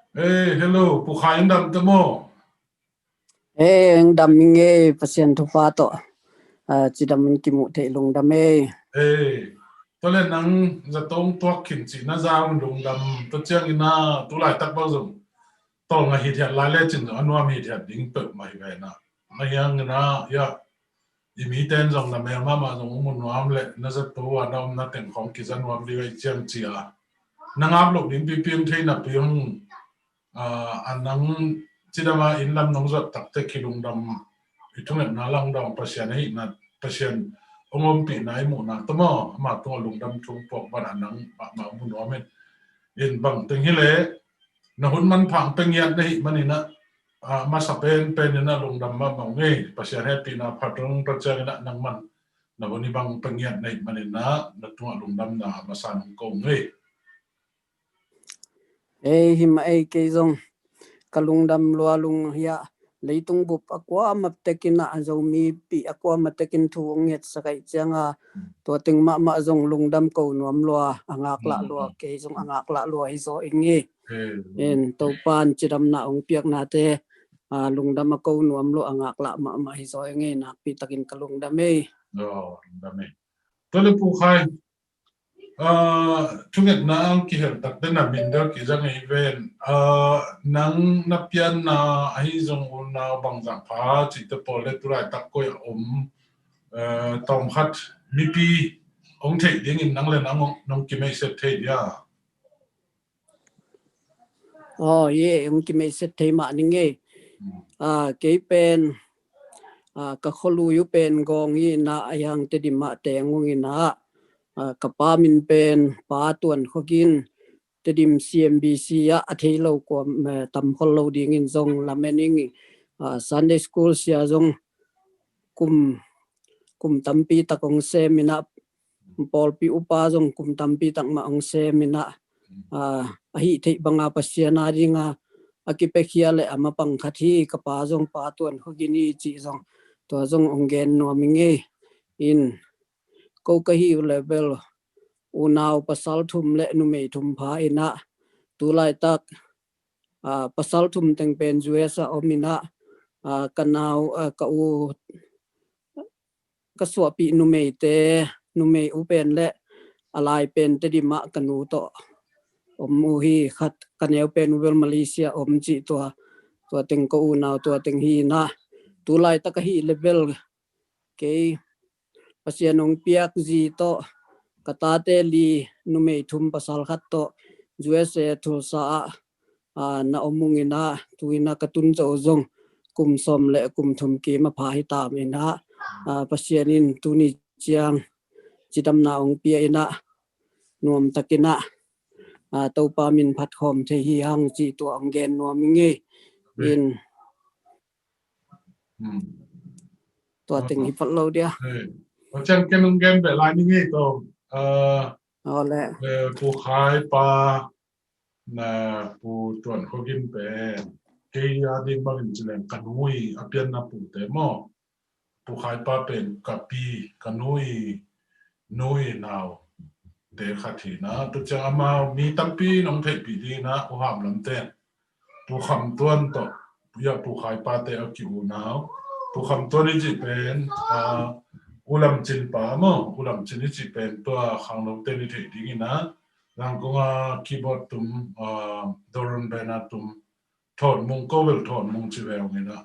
Hello, Pukhain dam tamo. Ang daming pasien thupa to chi damin kimu the lung dame Tole nang zatong tuak khin chi na zaung lung dam to chiang ina tu lai tak bao zum. To nga hi thiat lai le chin anwa mi thiat ding pe mai ve na. Ma yang na ya imi ten zong na me ma ma zong mun wam le na za to wa dam na ten khong ki zan wam li wei chiang chi a. Nang ap lok ding pi piang thei na piang anang chidama in lam nong zot tak te kilung dam itunget na lang dam pasien hi na pasien ongom pi nai mu na tamo ma to lung dam chung pok ban anang ma mu no men in bang teng hi le na hun man phang peng yat nei manina ma sa pen na lung dam ma ma nge pasien happy na phatung prachang na nang man na boni bang peng yat nei manina na tu lung dam na ma sa nong ko nge him ke zong kalung dam lua lung ya leitung bup akwa map tekina azomi pi akwa matekin thuong yet sakai changa to ting ma zong lung dam ko nuam lua angak la lua ke zong angak la lua hi zo ingi en to pan chiram na ong piak na te lung dam ko nuam lo angak la ma hi zo ingi nak pi takin kalung dam dame tole pu khai Tunget na ang kihel tak na minder ki jang event nang napian na ahi zong una bang jang pha chi te pole turai tak ko tom khat mipi ong thei ding in nang le nong ki mai set thei ya ong ki mai set thei ma ninge ke pen ka kholu yu pen gong yi na ayang te di ma te ngung ina ka pa min pen pa tuan khokin te dim CMBC ya athei lo ko tam khol lo ding in zong lamening Sunday school sia zong kum tampi takong semina pol pi upa zong kum tampi tak ma ong semina ahi thei banga pasiana ringa akipekhia le ama pangkhathi ka pa zong pa tuan khogini chi zong to zong ongen no minge in ko ka hi level unaw pasal thum le nu mei thum pha ina tu lai tak pasal thum teng pen juesa omina kanaw ka u ka swapi nu mei te nu mei u pen le alai pen te di ma kanu to mu hi khat kaneu pen wel Malaysia om chi to teng ko unaw to teng hi na tu lai tak hi level ke pasianong piak ji to kata te li nu mei thum pasal khat to juese thu sa na omungina tuina katun zo zong kum som le kum thum ki ma pha hi ta mina pasianin tuni chiang chidam na ong pia ina nuam takina to pa min phat khom the hi hang chi to ong gen nuam nge in to ting hi phat lo dia chen ken gen be lai ni nge to ole pu khai pa na pu tuan khogin pe ke ya di bang chilen kanui apian na pu te mo pu khai pa pen kapi kanui noi nào te khathi na tu cha ama mi tampi nong thei pi di na u ham lam ten pu kham tuan to ya pu khai pa te a ki u nào pu kham tuan ni ji pen ulam chin pa mo ulam chin ni ji pen to khang lo te ni thei di na lang ko keyboard tum doron bena tum thon mung ko vel thon mung chi ve ngi na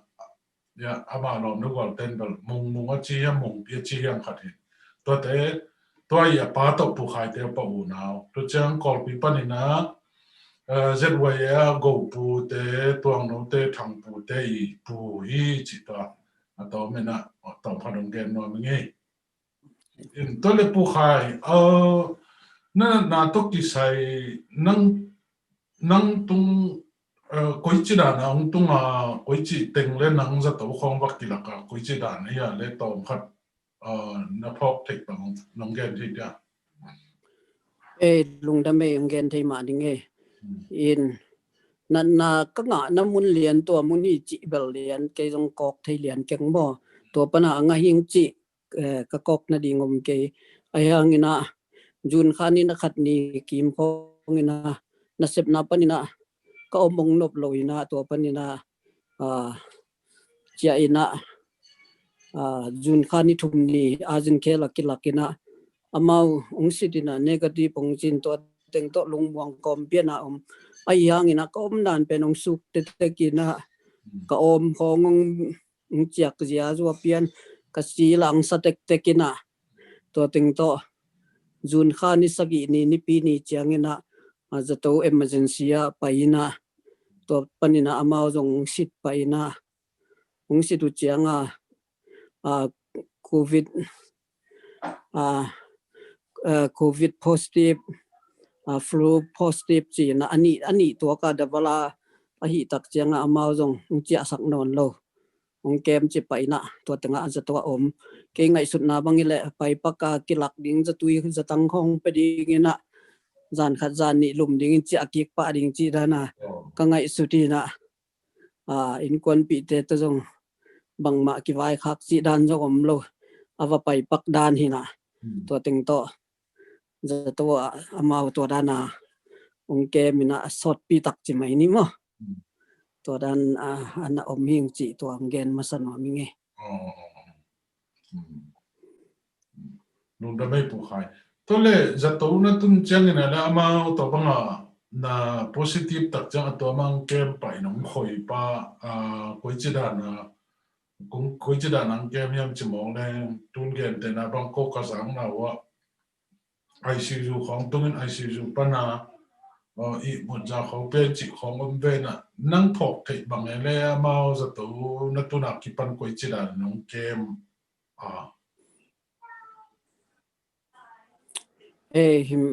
ya ama lom no gol ten bel mung a chi ya mung pi chi yang khathi to te to ya pa to pu khai te pa u nào to chang kol pi pa ni na zwa ya go pu te tuang no te thang pu te I pu hi chi ta to me na to pha dong gen no nge in to le pu khai na to ki sai nang tung koi chi da na ong tung koi chi teng le nang za to khong bak ki la ka koi chi da na ya le to khat na phok thek bang nong gen thi ya lung da me ong gen thei ma dinge in na ka nga na mun lian to mun ni chi bel lian ke jong kok thei lian keng mo to pana nga hing chi ka kok na dingom ke ayang ina jun khani na khat ni kim khong ina na sep na panina ka omong nop loina to panina chia ina jun khani thumni ajin khela kilakina amau ungsidina negative ongchin to teng to lungwang kom piana ayang ina kom nan penong suk te kina ka om khong chiak zia zo pian ka si lang sa tek tekina to teng to jun khani sagi ni pi ni chiangina zato emergency paina to panina amau jong sit paina ungsit tu chianga COVID positive flu positive chi na ani to ka davala ahi tak chianga amau jong chia sak non lo ong kem chi paina to tanga zato om ke ngai sut na bangile pai paka kilak ding zatui zatang khong pedingina zan khat zan ni lum ding chi akik pa ding chi dana ka ngai sutina in kon pi te to jong bangma ki vai khak chi dan jo om lo ava pai pak dan hina to teng to zato amau to dana ong ke mina sot pi tak chi mai ni mo to dan ana om hing chi to angen masan wa minge nung da mai pu khai to le zato na tum chang ina la amau to banga na positive tak chang to mang kem pai nong khoi pa koi chi da na cũng koi chi da nang kem yam chi mong le tun gen te na bang ko ka sang na wa ICU khong tungin ICU pa na i một giờ khâu bên chỉ khâu bên bên à năng thọc thì bằng cái này mau giờ tụ nó tụ nạp cái phần quay chỉ là nông kem him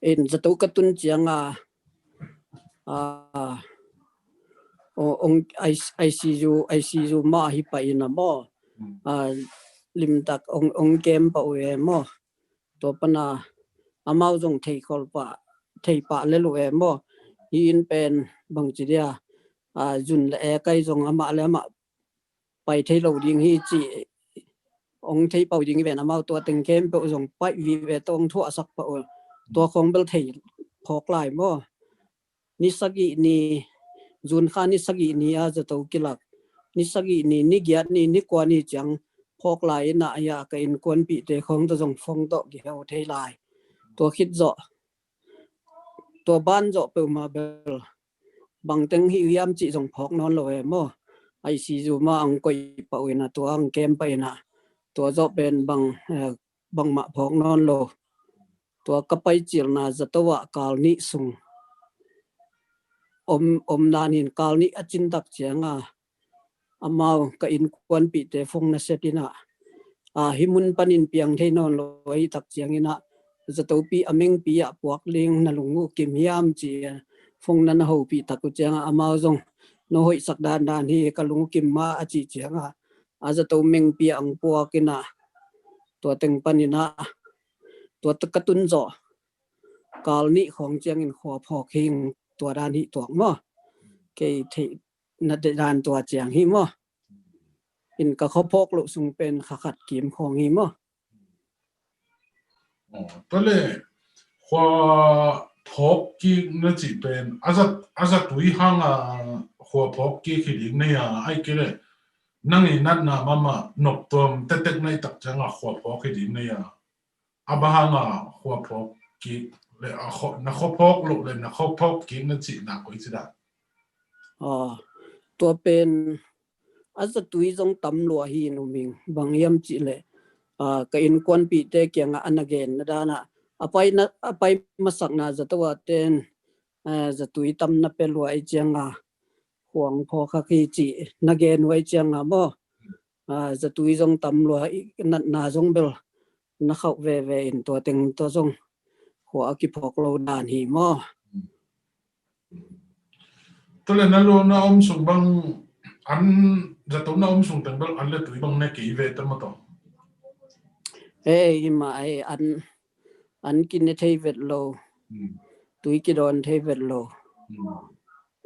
in zato katun chiang ong ICU ma hi pa ina mo lim tak ong kem pa we mo to pana amau jong thei khol pa thei pa le lo e mo in pen bang chi dia jun le kai jong ama le ma pai thei lo ding hi chi ong thei pau ding ve na mau to teng kem pe jong pai vi ve tong thu asak pa to khong bel thei phok lai mo ni sagi ni jun kha ni sagi ni a za to kilak ni sagi ni gyat ni kwa ni chang phok lai na ya ka in kon pi te khong to jong phong to gi ho thei lai to khit zo to ban zo pe ma bel bang teng hi yam chi jong phok non lo e mo ICU ma ang koi pa na to ang kem pa na to zo ben bang ma phok non lo to kapai chil na zatawa kal ni sung om nanin kal ni achin tak chianga amau ka in kwan pi te phong na setina himun panin piang thei non lo ai tak chiangina zato pi ameng pi a puak ling na lungu kim hiam chi phong na ho pi taku chianga amau jong no hoi sak dan hi ka lungu kim ma achi chianga zato meng pi ang puakina to teng panina to takatun zo kal ni khong chiang in kho phok hing to dan hi to mo ke the na de dan to chiang hi mo in ka kho phok lo sung pen khat kim khong hi mo to le khwa phok ki na chi pen azat tui hang khwa phok ki khi ding ne ya ai ke le nang i nat na mama nop tom tek nai tak chang khwa phok khi ding ne ya abahanga khwa phok ki le na kho phok lo le na kho phok ki na chi na koi chi da to pen azat tui jong tam lo hi no ming bang yam chi le ka in kon pi te kyanga anagen na dana apai masak na zatawa ten zatui tam na pe lo ai changa huang pho kha ki chi nagen wai changa mo zatui jong tam lo na jong bel na khau ve in to teng to jong hua ki phok lo dan hi mo to le na lo na sung bang an zato na sung teng bel an le tui bang ne ki ve ta ma to ma ai an kin ne thei vet lo tui ki don thei vet lo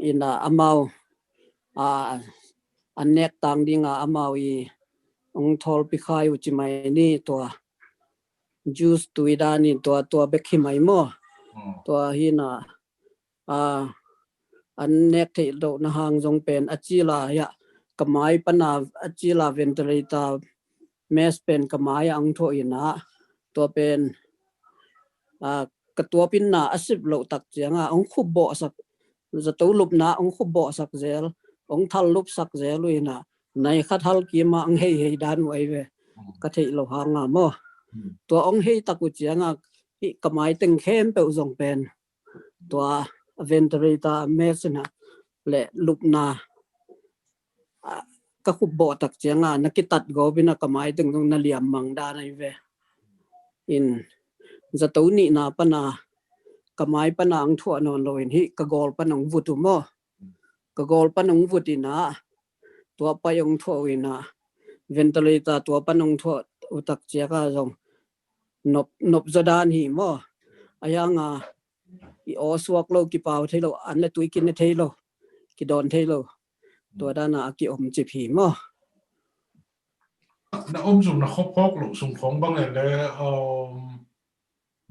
ina amau an nek tang dinga amau I ong thol pi khai u chi mai ni to juice tui da ni to bek hi mai mo to hi na an nek thei lo na hang jong pen achila ya kamai pana achila ventilator mes pen kamai ang tho ina to pen ka tua pin na asip lo tak chianga ong khu bo sak za to lup na ong khu bo sak zel ong thal lup sak zel luina nai khat hal ki ma ang hei dan wai ve ka thei lo hanga mo to ong hei taku chianga hi kamai teng khem pe uzong pen to ventilator mes na le lup na ka khu bo tak chianga nakitat go bina kamai teng na liam mang da nai ve in za to ni na pana kamai panang thua non loin hi ka gol panang vutu mo ka gol panang vutina tua payong thua wina ventilator tua panang thua utak chia ka jong nop zadan hi mo ayanga i oswak lo ki pau thelo an le tuikin ne thelo ki don thelo tua dana ki om chi phi mo na zoom na khop khok lo sung khong bang le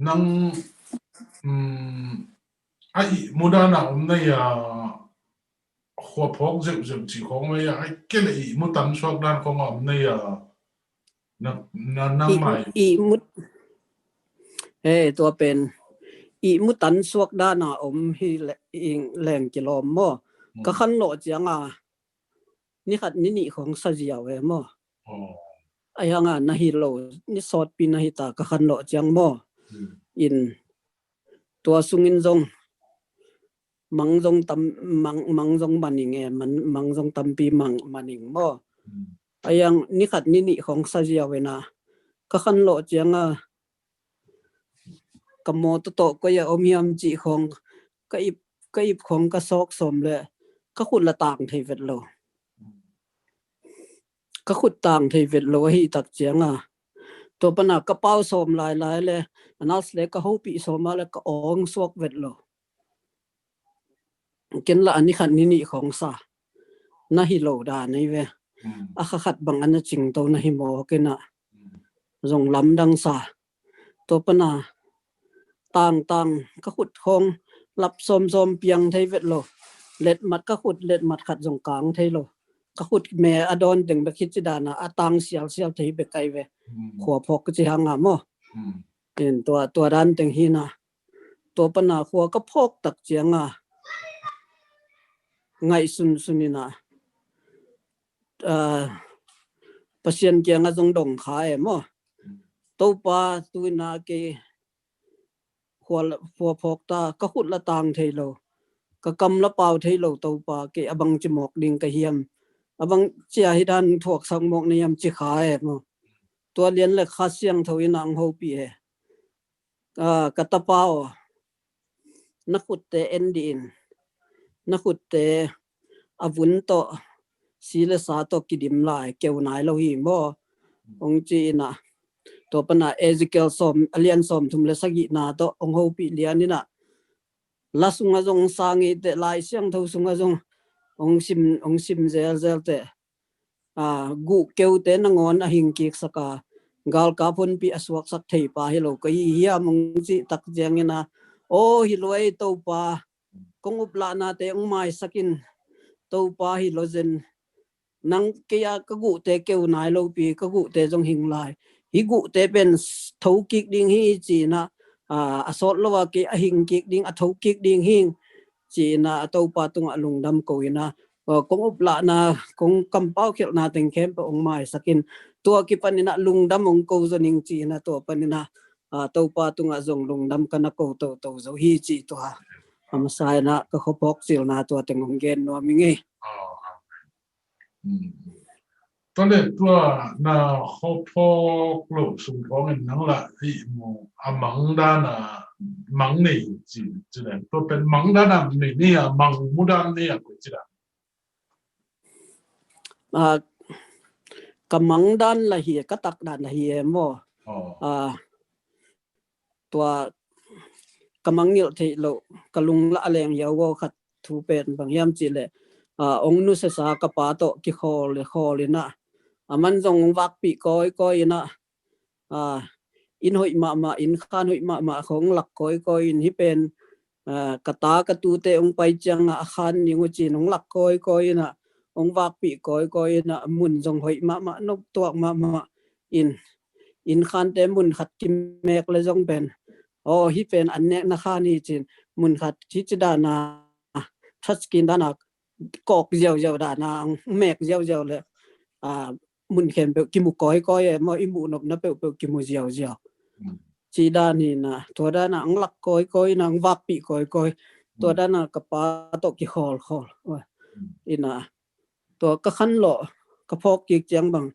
nang ai muda na nei khua phok deuh deuh chi khong mai ai ke le mu tam suak dan khong nei na nang mai i mut tua pen i mutan suak dana om hi leng kilom mo ka khan lo chianga ni khat ni khong sa jiaw e mo ayanga na hi lo ni sot pi na hi ta ka khan lo chiang mo in tua sungin jong mangjong tam mangjong maning e mangjong tampi maning mo ayang ni khat ni khong sa jiaw e na ka khan lo chianga kamo to ko ya omiam chi khong ka ip khong ka sok som le ka khut la tang thei vet lo ka khut tang thei vet lo hi tak chianga to pana ka pau som lai le anas le ka hopi som ma le ka ong sok vet lo ken la ani khan ni khong sa na hi lo da nei ve a khat bang an ching to na hi mo ke na rong lam dang sa to pana tang ka khut khong lap som piang thei vet lo let mat ka khut let mat khat jong kang thei lo ka khut me adon deng be khit dana atang sial thei be kai ve khwa phok chi hanga mo in to ran teng hi na to pana khwa ka phok tak chianga ngai sunina pasien kia nga jong dong kha e mo to pa tuina ke khwa phok ta ka khut la tang thei lo ka kam la pau thei lo to pa ke abang chi mok ding ka hiam abang chia hi dan thuak sang mok ni yam chi kha e mo to lian le kha siang thoin ang ho pi e ka ta pao na khut te endin na khut te avun to sile sa to kidim lai keu nai lo hi mo ong chi na to pana Ezekiel som alian som thum le sagi na to ong ho pi lian ina la sunga jong sangi te lai siang tho sunga jong ong sim zel te gu keu te na ngon a hing ki saka gal ka phun pi aswak sak thei pa hi lo kai hi mong chi tak jeng ina o hi loi to pa kong up la na te ong mai sakin to pa hi lo zen nang kia ka gu te keu nai lo pi ka gu te jong hing lai hi gu te ben thau kik ding hi chi na asot lo wa ki a hing kik ding a thau kik ding hing chi na to pa tung alung dam ko ina kong up la na kong kam pau khel na teng khem pa ong mai sakin tua ki panina lung dam ong ko zoning chi na to panina to pa tung a jong lung dam kana ko to zo hi chi to ha sai na ka khopok sil na to teng ong gen no mi nge tole tua na khopok lo sung khong en nang la hi mo amang da na mang nei chi le to pen mang da na nei ni mang mudan ni ko chi da kamang dan la hi ka tak dan hi mo tua kamangil thei lo kalung la leng yawo khat thu pen bang yam chi le ong nu se sa ka pa to ki khol na aman jong wak pi koi na in hoi ma in khan hoi ma khong lak koi in hi pen kata katute ong pai chang akhan ningu chi nong lak koi na ong wak pi koi na mun jong hoi ma nok tuak ma in khan te mun khat kim mek le jong ben hi pen an nek na khani chin mun khat chi chida na touch skin da na kok jiao da na mek jiao le mun khen pe ki mu koi mo imu nop na pe ki mu jiao chi da ni na to da na ang lak koi na ang wak pi koi to da na ka pa to ki hol ina to ka khan lo ka phok ki chang bang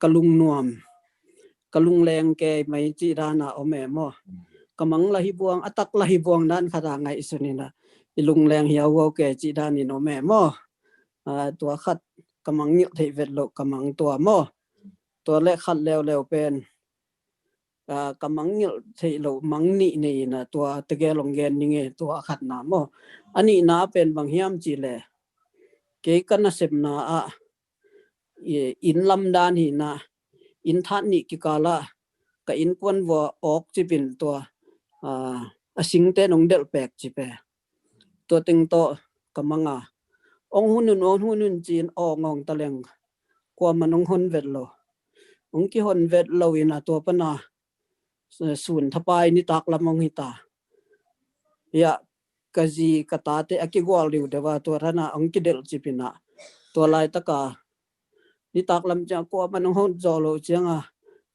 kalung nuam kalung leng ke mai chi da na ome mo kamang lahi buang atak lahi buang nan khara ngai isunina ilung leng hiaw ke chi da ni no me mo to khat kamang ni thei vet lo kamang to mo to le khat leo pen kamang ni thei lo mang ni nei na to tege long gen ni nge to khat na mo ani na pen bang hiam chi le ke kana sep na in lam dan hi na in that ni ki kala ka in kwan wa ok chi bin to asing te nong del pek chi pe to ting to kamanga ong hunun chin ngong taleng kwa manong hon vet lo ong ki hon vet lo ina to pana sun thapai ni tak lamong hita ya kazi kata te akigwal liu dewa to rana ong ki del chi pina to lai taka ni tak lam cha kwa manong hon zolo chenga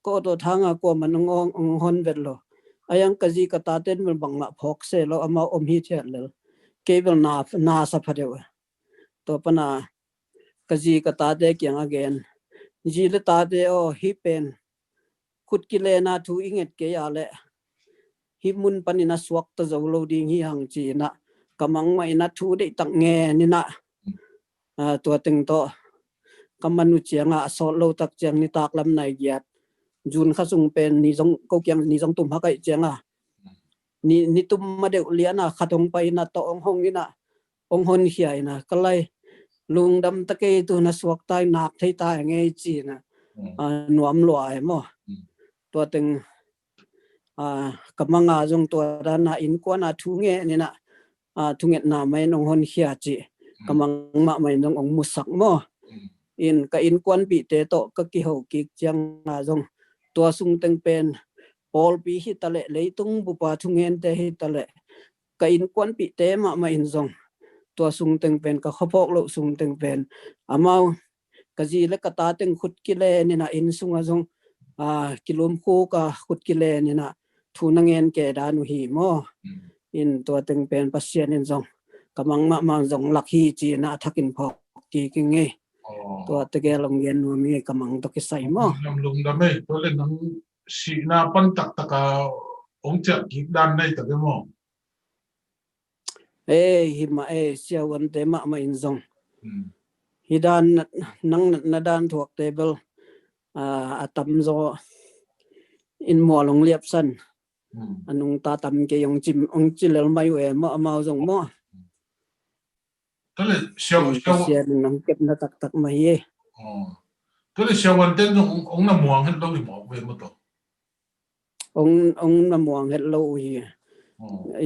ko to thanga kwa manong ong hon vet lo ayang kazi kata ten mel bangla phok se lo ama hi the le kebel na sa phadewa to pana kazi kata te kyang again ji le ta te hi pen khut ki le na thu inget ke ya le hi mun panina swak ta zolo ding hi hang chi na kamang mai na thu de tak nge ni na to ting to kamanu chianga so lo tak chiang ni tak lam nai giat jun kha sung pen ni jong ko kyang ni jong tum ha kai chianga ni tum ma de liana khatong pai na to ong hong ina ong hon hiai na kalai lung dam ta ke tu na swak tai nak thei ta nge chi na nuam loai mo to ting kamanga jong to na in ko na thu nge ni na thu nge na mai nong hon hia chi kamang ma mai nong ong musak mo in ka in kwan pi te to ka ki ho ki chang na jong to sung teng pen pol pi hi tale leitung bu pa thu ngen te hi tale ka in kwan pi te ma in jong to sung teng pen ka khopok lo sung teng pen amau ka ji le ka ta teng khut ki le ni na in sunga jong kilom ko ka khut ki le ni na thu na ngen ke da nu hi mo in to teng pen pasien in jong kamang ma jong lakhi chi na thakin phok ki nge to tege long gen nu mi kamang to ki sai mo nam lung da mai to le nang si na pan tak taka ong cha ki dan nei ta ke mo hi ma sia wan te ma in jong hi dan nang na dan thuak table atam zo in mo long liap san anung ta tam ke yong chim ong chilel mai we ma mau jong mo tole sia nang kep na tak ma ye tole sia wan ten ong na muang hen lo ni mo we mo to ong na muang het lo hi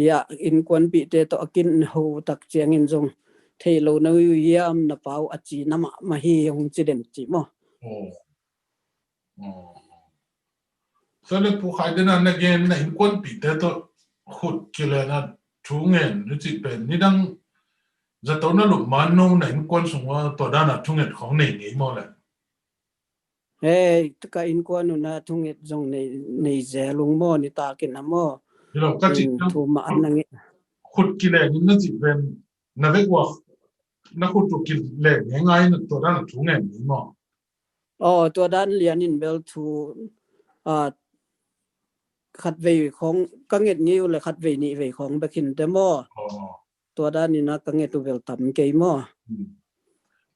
ya in kwan pi te to akin ho tak chiang in jong thei lo na yam na pau achi na ma hi ong chiden chi mo tole pu khai de na gen na in kwan pi te to khut ki le na thu ngen ni chi pen ni dang za to na lu man no na in kwan sung wa to da na thu nget khong nei ni mo le ka in kwan na thu nget jong nei ze lung mo ni ta kin na mo lo ka chi thu ma an nge khut ki le ni na chi pen na ve wa na khut tu ki le ngai na to da na thu ngen ni mo to dan lian in bel thu khát về không các nghệ nhiều là khát về nhị về không bậc hình thế mò tua đa ni na các nghệ tu về tầm cây mò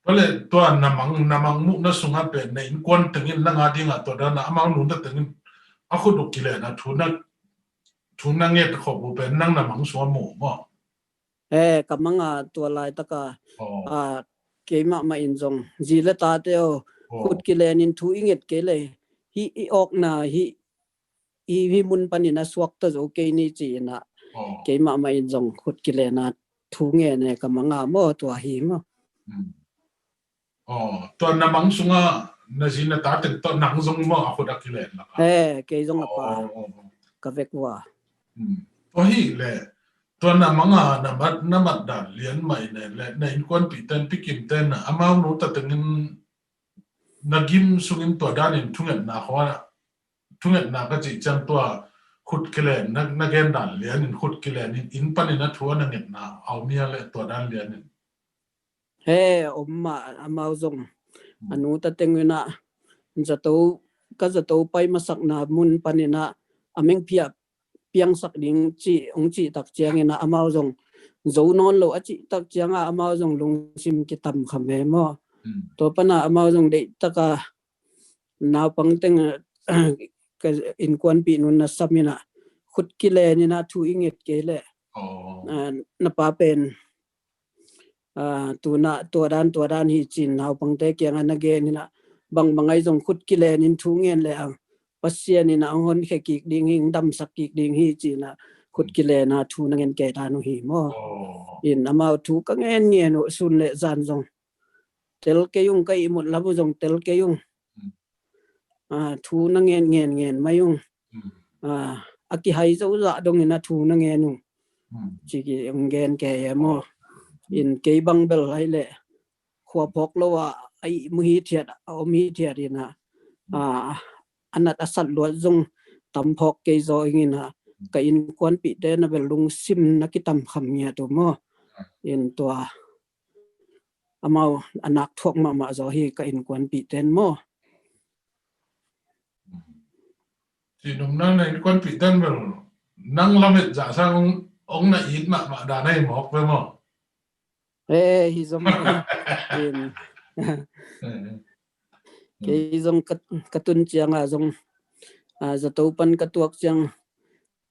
Pale tua namang mu na sunga pe na in kon tengin na nga dinga to da na amang nu na tengin ako do kile na thuna nge ta khobu pe nang namang so mo mo kamanga tua lai taka cây ma in jong ji la ta teo khut kile nin thu inget kele hi ok na hi mun panina swak ta zo ke ni chi na cái mà mày dùng khut kia lệ na thu nghe này cái mang ngà mò tua hi mò tua na mang sunga na gì na ta từng tua nang dùng mò khut kia lệ là cái dùng là pa cái việc qua hi lệ tua na mang ngà na mất đàn liền mày này lệ này quan bị tên bị kim tên na amao nô ta từng na gim sungin tua đàn in thunget na hoa thunget na cái gì chẳng tua khut kile na gen dan lian in khut kile in panin na thua na nget na au mia le to dan lian omma amao zong anu ta tengina zato ka zato pai masak na mun panina ameng pia piang sak ding chi ong chi tak chiang ina amao zong zo non lo achi tak chiang a amao zong lung sim ki tam khame mo to pana amao zong de taka na pang teng ka in kwan pi nun na samina khut kile ni na thu inget ke le na pa pen tu dan hi chin hau pang te kyang na ge ni na bang bangai jong khut kile nin thu ngen le ang pasien ni na hon khe ki ding hing dam sak ki ding hi chin na khut kile na thu na ngen ke ta no hi mo in amao thu ka ngen nge no sun le zan jong tel ke yung kai mut la bu jong tel ke yung thu na ngen mayung aki hai zo za dong ina thu na nge nu chi ki ngen ke mo in ke bang bel hai le khwa phok lo wa ai mu hi thiat au mi thiat ina anat asat lo zong tam phok ke zo ingina ka in kwan pi te na bel lung sim na ki tam kham nya to mo in to amao anak thok ma zo hi ka in kwan pi ten mo thì đúng năng này quan bị tên vào năng làm việc giả sang ông này ít mà đã này mọc với mà hi zong in cái zong katun chiang zong zato pan katuak chiang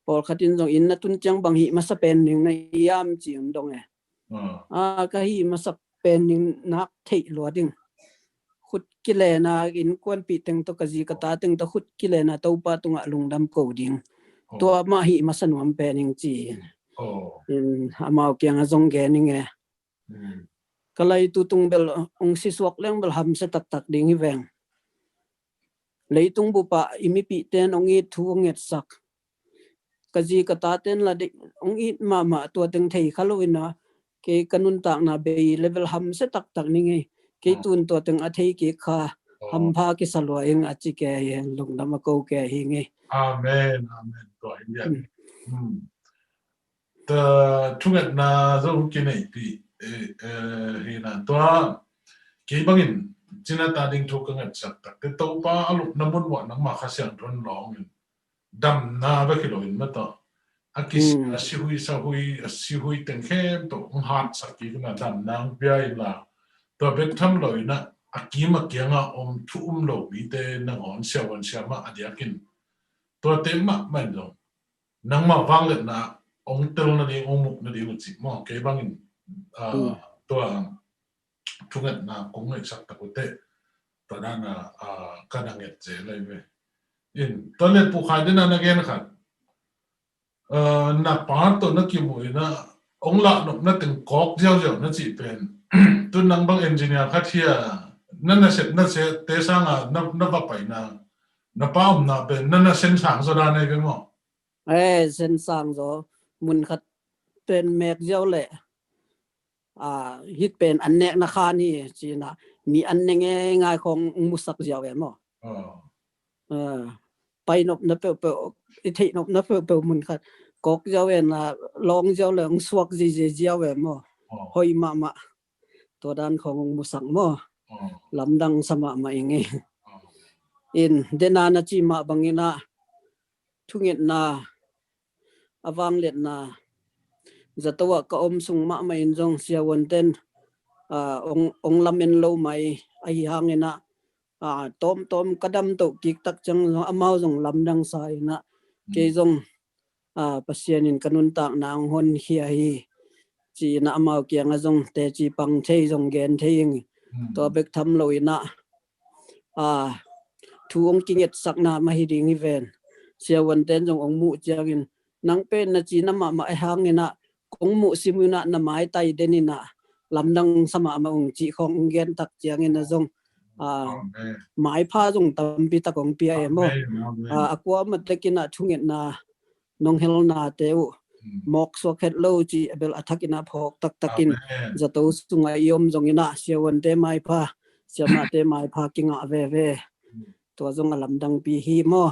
pol khatin zong in na tun chiang bang hi masa pen ning na yam chiang dong ka hi masa pen ning nak thei lo ding khut kile na in kwan pi teng to kazi kata teng to khut kile na to pa tunga lungdam ko ding to ma hi masanwam pen ning chi in amao kyang zong ge ning kalai tu tung bel ong si swak leng bel ham se tak ding hi veng leitung bu pa imi pi ten ong i thu nget sak kazi kata ten la de ong i ma to teng thei khaloina ke kanun tak na be level ham se tak ningi ke tun to teng a thei ki kha ham pha ki salwa eng achi ke yen lungdam ko ke hi nge amen to india ta thunget na zo ki nei pi hi na to ke bangin china ta ding thu ka ngat sak tak te to pa alu namun wa nang ma kha siang ron long dam na ba ki loin ma to akis si hui teng khem to hat sak ki na dam nang bia ila to bek tham loi na akima kyanga thu lo bi te na on sia ma adiakin to te ma man lo nang ma wang le na ong tel na di ong muk na di chi mo ke bangin to thunget na kong ngai sak ta ko te ta na ka na nget je lai ve in to le pu khai de na gen khat na pa to na ki mo na ong la no na teng kok jiao na chi pen tu nang bang engineer khat hia na se te sang na ba pai na pa na pe na sen sang so da nei ve mo sen sang zo mun khat pen mek jiao le hit pen an nek na kha ni chi na mi an ne ngai khong musak jiao ve mo pai nop na pe i thei nop na pe mun khat kok jiao ve na long jiao le ong suak ji jiao ve mo hoi ma to dan khong musak mo lamdang sama ma inge in dena na chi ma bangina thungit na awang let na zatawa ka sung ma in jong sia wonten ong lamen lo mai ai hangena tom kadam to kik tak chang amao jong lamdang sai na ke jong pasien in kanun tak na hon hia hi chi na amao kyang jong te chi pang thei jong gen theing to bek tham lo ina thu ong kinget sakna ma hi ding hi ven sia wonten jong ong mu changin nang pen na chi na ma hang ina kong mu simuna na mai tai denina lamdang sama ma ung chi khong gen tak chiang ina zong mai pha zong tampi ta kong pia emo akwa matlekina thunget na nong hel na teu mok soket lo chi abel athakina phok tak takin zato sunga yom zong ina siawan te mai pha siama te mai pha kinga ve to zong lamdang pi hi mo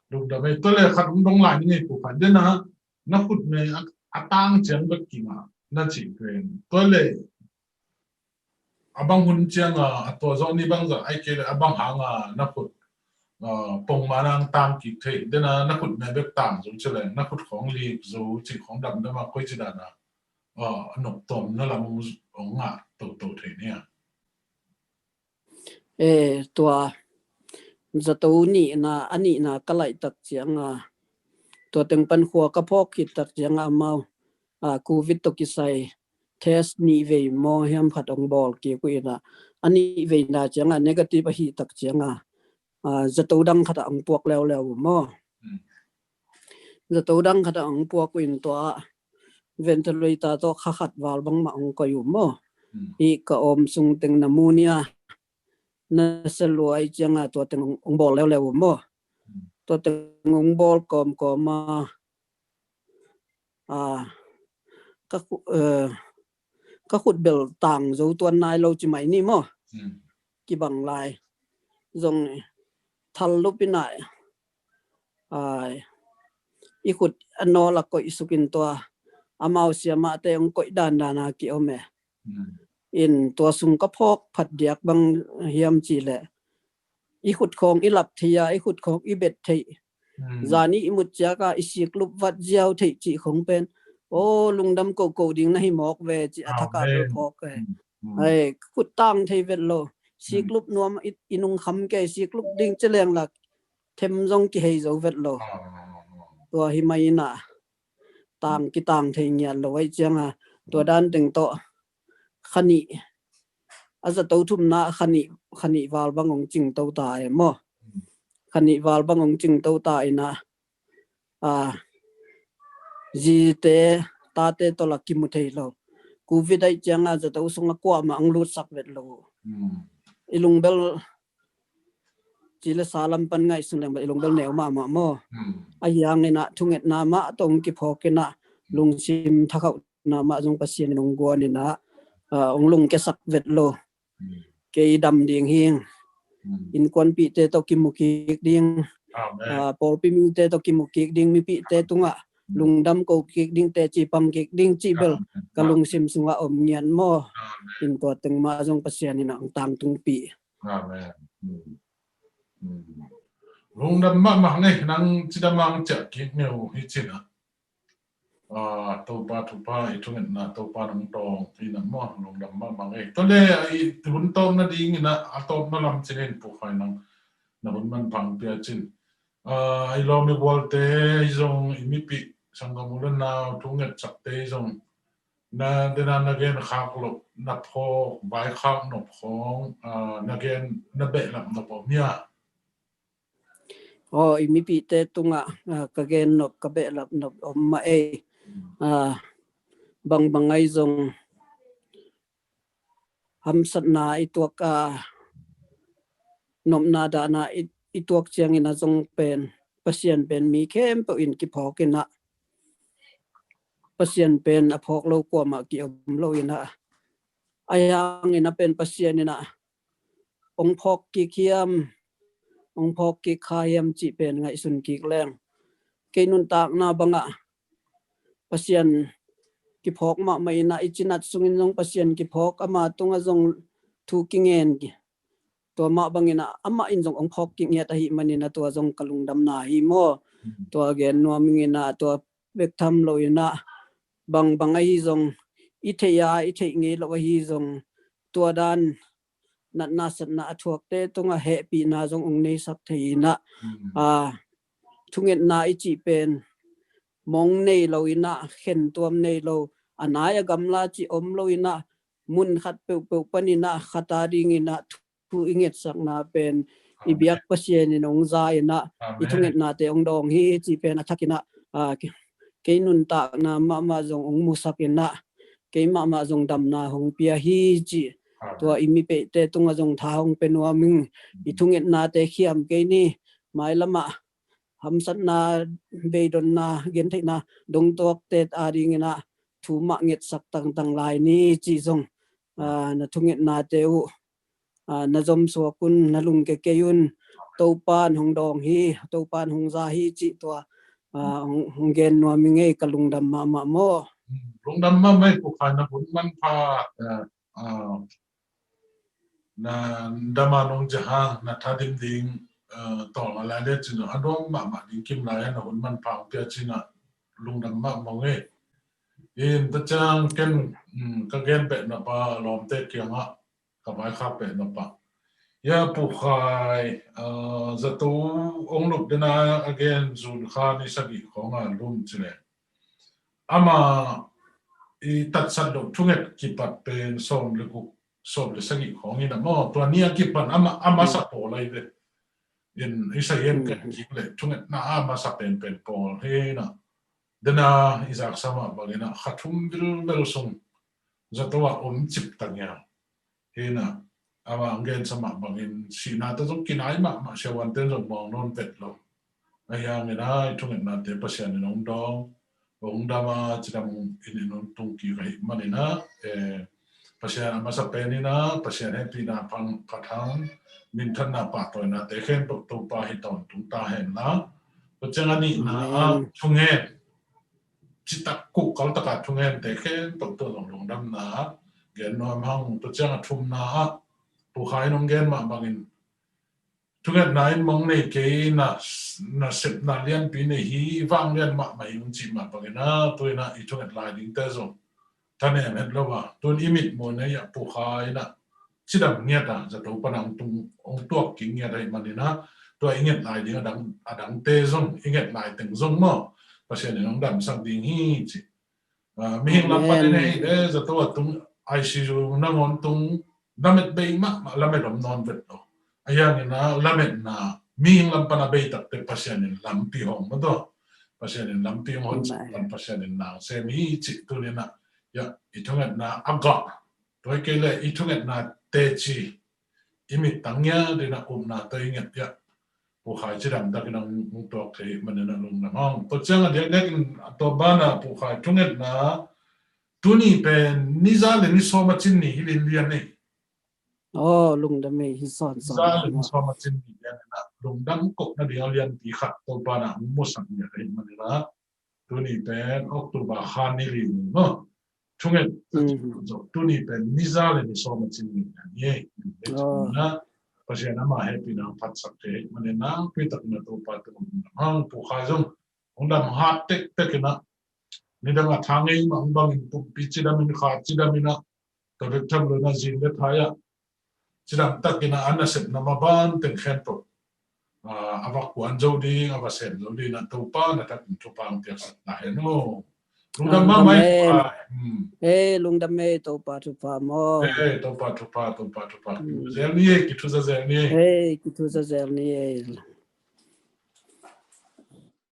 lúc đó về tôi lại khát đông lại như của phải đến nó phút này tăng chẳng bất kỳ mà nó chỉ quyền tôi lại abang hun chiang tôi do ni bang giờ ai kêu abang hàng nó phút bông mà đang tăng kịp thế đến nó phút này biết tăng rồi chứ lại nó phútของliệp rồi chỉของđậm đó mà quay chỉ đàn nộp tôm nó làm ông tổ thế này tua zato ni na ani na kalai tak chiang tua teng pan khua ka phok ki tak chiang mau covid to ki sai test ni ve mo hiam khat ong bol ki ku ina ani ve na chiang negative hi tak chiang zato dang khat ong puak lew mo zato dang khat ong puak in tua ventilator to khat wal bang ma ong ko yu mo i ka om sung teng pneumonia na seluai changa to teng ong bol lew mo to teng ong bol kom ma ka khut bel tang zo tuan nai lo chi mai ni mo ki bang lai zong thal lupinai i khut anola ko isukin to amau siama te ong ko dan dana ki ome in to sung ka phok phat diak bang hiam chi le i khut khong i lap thia i khut khong i bet thei zani imut cha ka isik lup wat jiao thei chi khong pen lungdam ko ding na hi mok ve chi athaka bel phok ai khut tang thei vet lo sik lup nuam inung kham ke sik lup ding cheleng lak them jong ki hei zo vet lo to hi mai na tang ki tang thei nya lo ai changa to dan teng to khani aza to thum na khani wal bangong ching to ta mo khani wal bangong ching to ta ina ji te ta te to la ki mu thei lo covid ai changa za to sunga kwa ma ang lut sak vet lo ilung bel chile salam pan ngai sun le ilung bel neu ma mo ayang ina thunget na ma tong ki phokena lung sim thakau na ma jong pasien nong go ni na ong lung ke sak vet lo ke dam ding hing in kon pi te to ki mu ki ding por pi mi te to ki mu ki ding mi pi te tunga lung dam ko ki ding te chi pam ki ding chi bel ka lung sim sunga om nyan mo in to teng ma jong pasien ni na tang tung pi amen lung dam ma ngai nang chi dam mang cha ki meu hi chi na to pa thu pa i thung na to pa nang tong pi na mo lung dam ma ngai to le ai tun tong na ding na atop na lam chen pu khai nang na bun man phang pia chin ai lo mi bol te zong mi pi sangamulan na thunget chak te zong na dena na gen khak lo na pho bai khak no khong na gen na be lam na po mia mi pi te tunga ka gen no ka be lap no om ma bang ai zong ham sat na ituak nom na da na ituak chiang ina zong pen pasien pen mi khem po in ki phok ina pasien pen a phok lo ko ma ki om lo ina ayang ina pen pasien ina ong phok ki khiam ong phok ki khayam chi pen ngai sun ki leng ke nun tak na banga pasien ki phok ma mai na ichinat sungin jong pasien ki phok ama tunga jong thu ki ngen ki to ma bangina ama in jong ong phok ki nge ta hi manina to jong kalung dam na hi mo to again no mingina to bek tham lo ina bang ai jong i the nge lo hi jong to dan na sat na thuak te tunga he pi na jong ong nei sak thei na thunget na i chi pen mong nei lo ina khen tuam nei lo anaya gamla chi om lo ina mun khat pe panina khata ding ina thu inget sak na pen ibiak pasien in ong za ina ithungit na te ong dong hi chi pen athakina ke nun ta na ma jong ong musak ina ke ma jong dam na hong pia hi chi to imi pe te tunga jong tha hong penwa ming ithungit na te khiam ke ni mai lama hamsan na beidon na gen thei na dong tok te aring ina thu ma nget sak tang lai ni chi jong na thungit na te u na zom so kun na lung ke yun to pan hong dong hi to pan hong za hi chi to hong gen no mi nge kalung dam ma mo lung dam ma mai pu khan na hun man pha na dama nong jahang na thadim ding to la le chin adong ma ding kim la na hun man pha pya china lung dam ma mo nge in ta chang ken ka gen pe na pa lom te kyang ha ka mai kha pe na pa ya pu khai za tu ong luk dena again zun kha ni sagi khong a lum chile ama i tat san lo thunget ki pat pen som le ku som le sagi khong ina mo to nia ki pan ama sa po lai de in isayen ka ki le thunget na ama sa pen pol he na dena izak sama bagina khathum bil sum za to wa chip tanya he na ama angen sama bangin sina ta zum kinai ma shawan ten zum bong non pet lo ayang ina thunget na te pasian nong dong ong dama chidam in non tung ki rai manina pasian masa penina pasian happy na pang pathang min than na pa to na te khen to pa hi ton tung ta hen na pachang ani na thungen chitak ku kal taka thungen te khen to long dam na gen nom hang pachang thum na pu khai nong gen ma bangin thunget na in mong nei ke na sep na lian pi nei hi wang lian ma mai un chi ma bangina toina I thunget lai ding te zo tane met lowa ton imit mo ne ya pu khai na chidam nya ta za to panang tung ong tuak king nya dai manina to inget lai ding adang te zong inget lai teng zong mo pasien nong dam sang ding hi chi mi hing lam pa nei de za to tung ICU na ngon tung lamet be ma lamet om non vet lo ayang ina lamet na mi hing lam pa na be tak te pasien lam pi hong mo do pasien lam pi hong pan pasien na se mi chi tu ni na ya itunget na aga toy kele itunget na te chi imi tangya de na na te inget ya pu khai chidam da kinang to ke manena lung na hong to changa de to bana pu khai tunget na tuni pen niza le ni so ma chin ni hilin lian nei lung dam me hi son za le ni so ma chin ni lian na lung dam ko na de lian ti khat to bana mo sang ya kai manena tuni pen october khan ni ri no tunget tuni pen niza le ni so ma chin ni ye na pasien na ma happy na phat sak te manena pi tak na to pa to hang pu kha jong ong dam hat tek na ni dang a thangai ma bang pu pi chidam in kha chidam ina to de tham lo na jin le thaya chidam takina ana sep na maban ten khen to avak wan zo ding avasen zo ding na to pa na tak to pa ang tiak na he no lung dam ma mai lung dam me to pa mo to pa zel ni ki tu za zel ni ki tu za zel ni